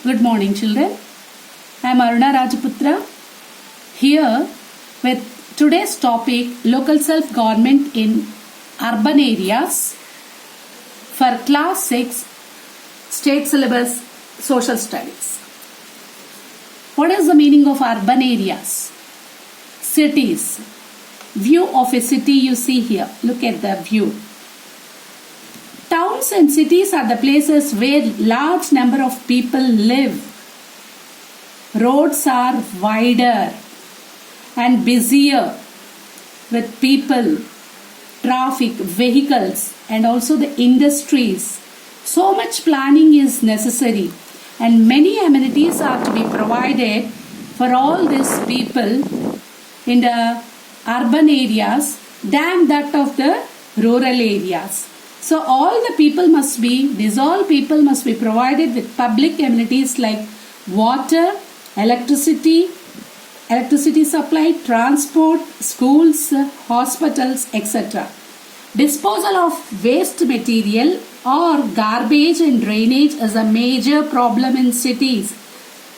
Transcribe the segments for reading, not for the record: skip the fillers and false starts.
Good morning, children. I am Aruna Rajaputra here with today's topic local self-government in urban areas for class 6 state syllabus social studies. What is the meaning of urban areas? Cities. View of a city you see here. Look at the view. Towns and cities are the places where large number of people live. Roads are wider and busier with people, traffic, vehicles and also the industries. So much planning is necessary and many amenities are to be provided for all these people in the urban areas than that of the rural areas. So all people must be provided with public amenities like water, electricity supply, transport, schools, hospitals, etc. Disposal of waste material or garbage and drainage is a major problem in cities.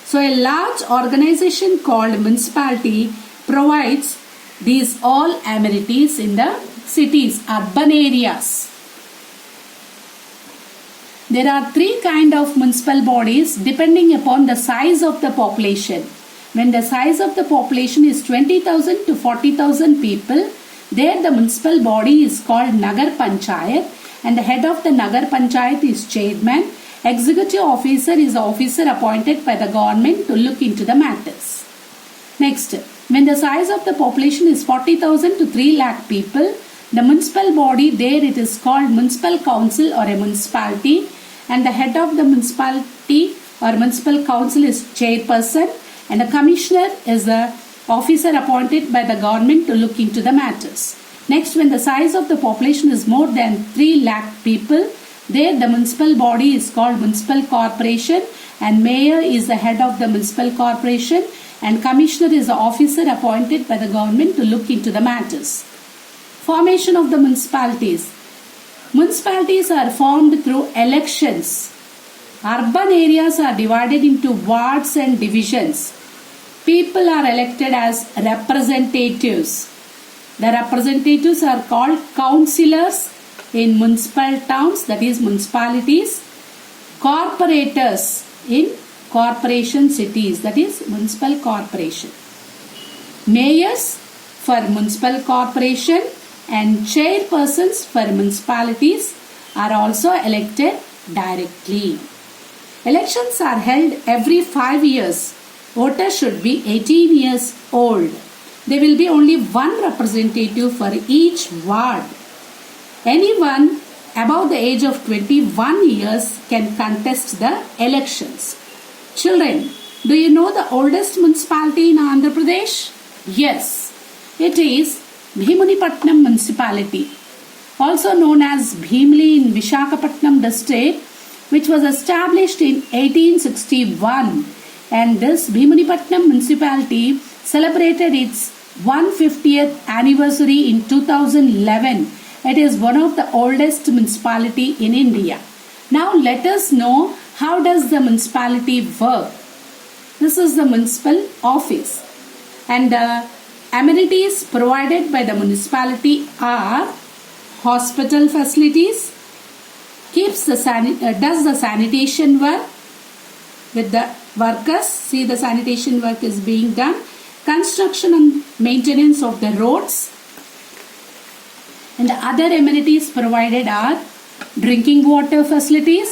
So a large organization called municipality provides these all amenities in the cities, urban areas. There are three kinds of municipal bodies depending upon the size of the population. When the size of the population is 20,000 to 40,000 people, there the municipal body is called Nagar Panchayat and the head of the Nagar Panchayat is chairman. Executive officer is the officer appointed by the government to look into the matters. Next, when the size of the population is 40,000 to 3 lakh people, the municipal body there it is called municipal council or a municipality and the head of the municipality or municipal council is chairperson and the commissioner is the officer appointed by the government to look into the matters. Next, when the size of the population is more than 3 lakh people, there the municipal body is called municipal corporation and mayor is the head of the municipal corporation and commissioner is the officer appointed by the government to look into the matters. Formation of the municipalities. Municipalities are formed through elections. Urban areas are divided into wards and divisions. People are elected as representatives. The representatives are called councillors in municipal towns, that is municipalities. Corporators in corporation cities, that is municipal corporation. Mayors for municipal corporation and chairpersons for municipalities are also elected directly. Elections are held every 5 years. Voters should be 18 years old. There will be only one representative for each ward. Anyone above the age of 21 years can contest the elections. Children, do you know the oldest municipality in Andhra Pradesh? Yes, it is Bhimunipatnam municipality, also known as Bhimli in Visakhapatnam district, which was established in 1861, and this Bhimunipatnam municipality celebrated its 150th anniversary in 2011. It is one of the oldest municipality in India. Now let us know how does the municipality work. This is the municipal office and the amenities provided by the municipality are hospital facilities, does the sanitation work with the workers. See, the sanitation work is being done. Construction and maintenance of the roads. And the other amenities provided are drinking water facilities,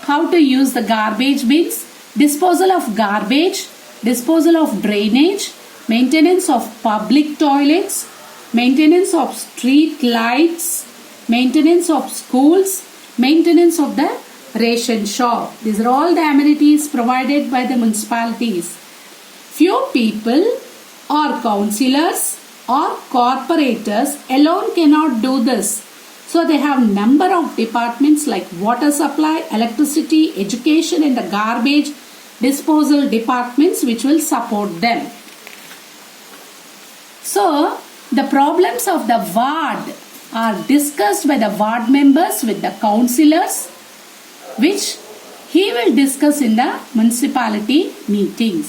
how to use the garbage bins, disposal of garbage, disposal of drainage, maintenance of public toilets, maintenance of street lights, maintenance of schools, maintenance of the ration shop. These are all the amenities provided by the municipalities. Few people or councillors or corporators alone cannot do this. So they have number of departments like water supply, electricity, education and the garbage disposal departments which will support them. So the problems of the ward are discussed by the ward members with the councillors, which he will discuss in the municipality meetings.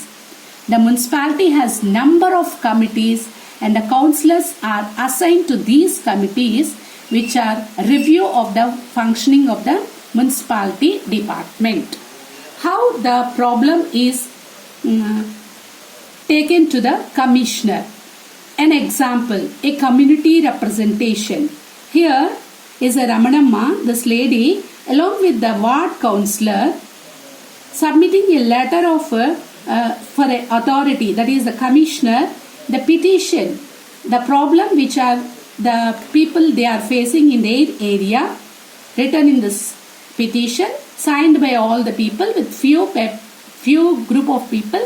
The municipality has number of committees and the councillors are assigned to these committees which are review of the functioning of the municipality department. How the problem is taken to the commissioner. An example, a community representation. Here is a Ramanamma, this lady, along with the ward councillor, submitting a letter of for an authority, that is the commissioner, the petition, the problem which are the people they are facing in their area, written in this petition, signed by all the people with few group of people.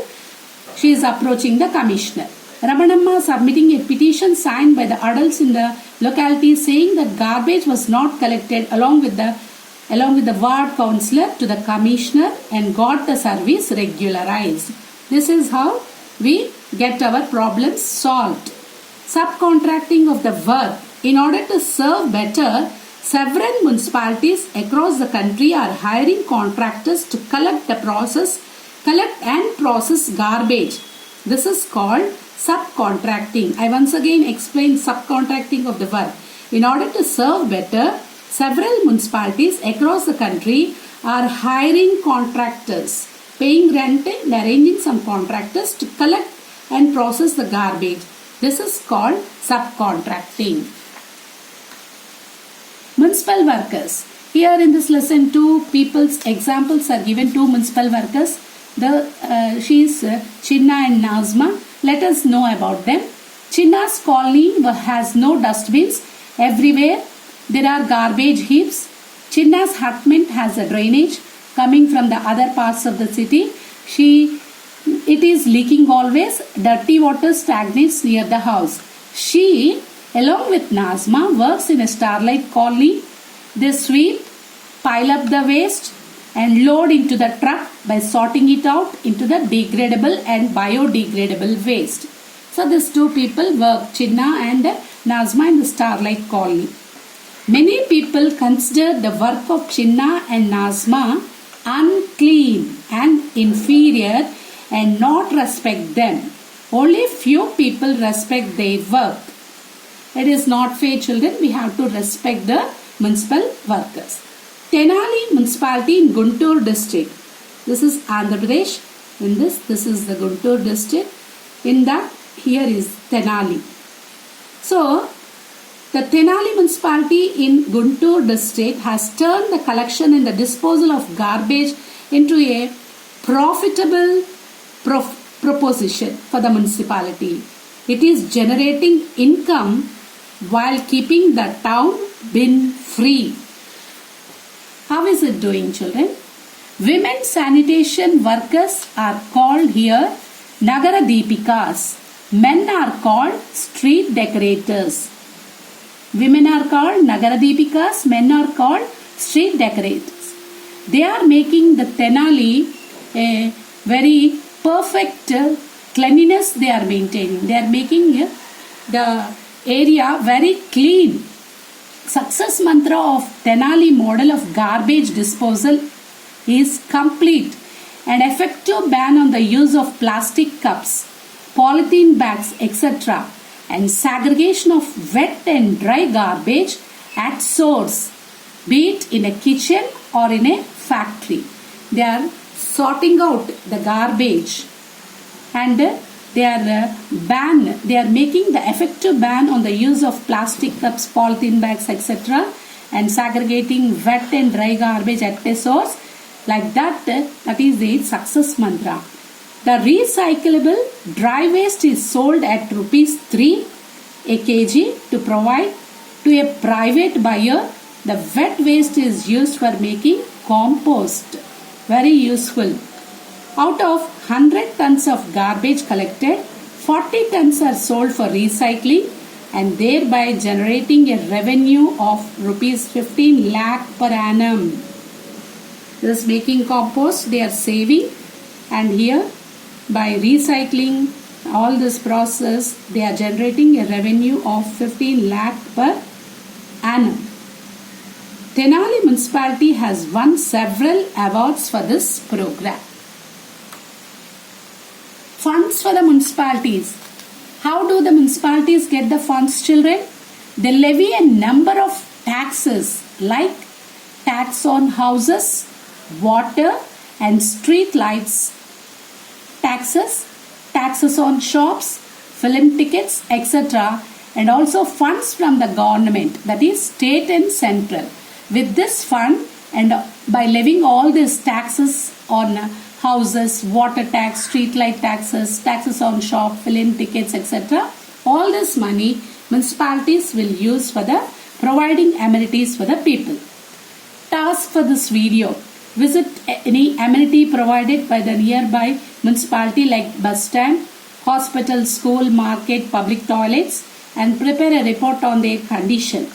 She is approaching the commissioner. Ramanamma submitting a petition signed by the adults in the locality saying that garbage was not collected along with the ward councillor to the commissioner and got the service regularized. This is how we get our problems solved. Subcontracting of the work. In order to serve better, several municipalities across the country are hiring contractors to collect and process garbage. This is called subcontracting. I once again explained subcontracting of the work. In order to serve better, several municipalities across the country are hiring contractors, paying rent and arranging some contractors to collect and process the garbage. This is called subcontracting. Municipal workers. Here in this lesson, two people's examples are given, two municipal workers. She is Chinna and Nazma. Let us know about them. Chinna's colony has no dustbins. Everywhere there are garbage heaps. Chinna's hutment has a drainage coming from the other parts of the city. It is leaking always. Dirty water stagnates near the house. She, along with Nazma, works in a starlight colony. They sweep, pile up the waste and load into the truck by sorting it out into the degradable and biodegradable waste. So these two people work, Chinna and Nazma, in the starlight colony. Many people consider the work of Chinna and Nazma unclean and inferior and not respect them. Only few people respect their work. It is not fair, children. We have to respect the municipal workers. Tenali municipality in Guntur district. This is Andhra Pradesh. This is the Guntur district. In that, here is Tenali. So, the Tenali municipality in Guntur district has turned the collection and the disposal of garbage into a profitable proposition for the municipality. It is generating income while keeping the town bin free. How is it doing, children? Women sanitation workers are called here Nagara Deepikas. Men are called street decorators. Women are called Nagara Deepikas. Men are called street decorators. They are making the Tenali a very perfect cleanliness they are maintaining. They are making the area very clean. Success mantra of Tenali model of garbage disposal is complete. An effective ban on the use of plastic cups, polythene bags, etc. and segregation of wet and dry garbage at source, be it in a kitchen or in a factory. They are sorting out the garbage and they are making the effective ban on the use of plastic cups, polythene bags, etc. and segregating wet and dry garbage at a source. Like that is the success mantra. The recyclable dry waste is sold at rupees 3 a kg to provide to a private buyer. The wet waste is used for making compost. Very useful. Out of 100 tons of garbage collected, 40 tons are sold for recycling and thereby generating a revenue of rupees 15 lakh per annum. This making compost they are saving, and here by recycling all this process they are generating a revenue of 15 lakh per annum. Tenali municipality has won several awards for this program. Funds for the municipalities. How do the municipalities get the funds, children? They levy a number of taxes like tax on houses, water and street lights, taxes on shops, film tickets, etc. and also funds from the government, that is state and central. With this fund and by levying all these taxes on houses, water tax, street light taxes, taxes on shop, film tickets, etc. all this money municipalities will use for the providing amenities for the people. Task for this video. Visit any amenity provided by the nearby municipality like bus stand, hospital, school, market, public toilets and prepare a report on their condition.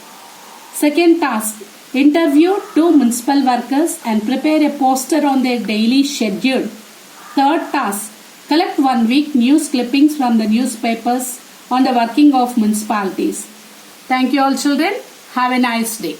Second task. Interview 2 municipal workers and prepare a poster on their daily schedule. Third task. Collect 1 week news clippings from the newspapers on the working of municipalities. Thank you all children. Have a nice day.